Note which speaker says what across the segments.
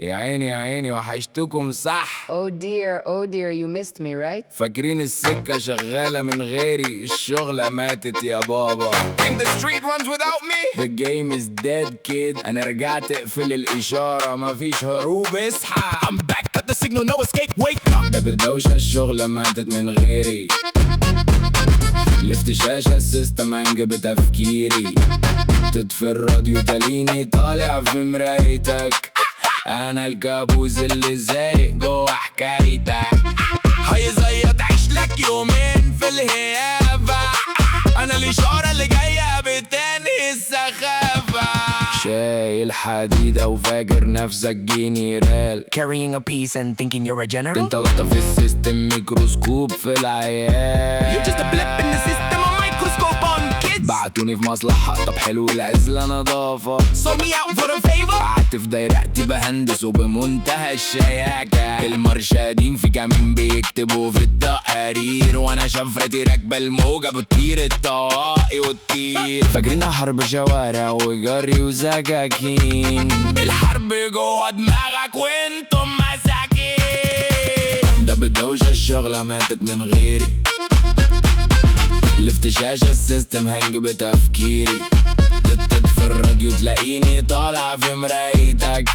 Speaker 1: يا عيني يا عيني وحشتكم صح.
Speaker 2: Oh dear, you missed me, right?
Speaker 1: فاكرين السكة شغالة من غيري، الشغلة ماتت يا بابا.
Speaker 3: And the street runs without me.
Speaker 1: The game is dead kid. أنا رجعت اقفل الإشارة، مفيش هروب اصحى.
Speaker 3: I'm back, got the signal, no escape, wake up.
Speaker 1: ده بالدوشة الشغلة ماتت من غيري، لفت شاشة السيستم هنج بتفكيري، تطفي الراديو تليني طالع في مرايتك. أنا الكابوس اللي زايق جوا حكايتك.
Speaker 3: هيزيط عيش لك يومين في الهيافة، أنا الإشارة اللي جاية بتاني السخافة.
Speaker 1: شايل حديدة وفاكر نفسك جنرال،
Speaker 3: Carrying a piece and thinking you're a general.
Speaker 1: انت لطة في السيستم ميكروسكوب في العيال.
Speaker 3: You're just a blip in the system, a microscope on kids.
Speaker 1: بعتوني في مصلحة، طب حلو العزلة نظافة.
Speaker 3: Sold me out for a favor.
Speaker 1: قعدت في دايرتي بهندس وبمنتهى الشياكة، المرشدين في كمين بيكتبوا في التقارير، وانا شفرتي راكبة الموجة بتطير الطواقي وتطير. فاكرينها حرب شوارع وجري وسكاكين،
Speaker 3: الحرب جوه دماغك وانتم مساكين.
Speaker 1: ده بالدوشة الشغلة ماتت من غيري، لفت شاشة السيستم هنج بتفكيري، تطفي الراديو تلاقيني طالع في مرايتك.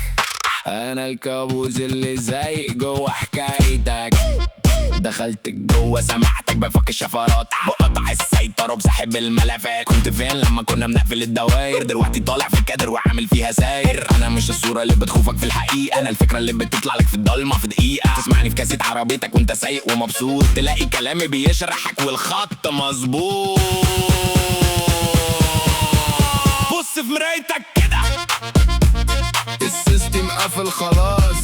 Speaker 1: أنا الكابوس اللي زايق جوا حكايتك. دخلت جوا سمعتك بفك الشفرات، بقطع السيطرة وبسحب الملفات. كنت فين لما كنا بنقفل الدواير؟ دلوقتي طالع في الكادر وعامل فيها ساير. أنا مش الصورة اللي بتخوفك في الحقيقة، أنا الفكرة اللي بتطلع لك في الضلمة في دقيقة. تسمعني في كاسة عربيتك وانت سايق ومبسوط، تلاقي كلامي بيشرحك والخط مظبوط.
Speaker 3: بص في مرايتك كده،
Speaker 1: السيستم قفل خلاص،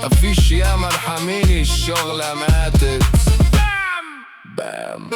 Speaker 1: مفيش يا مرحميني الشغلة ماتت. بام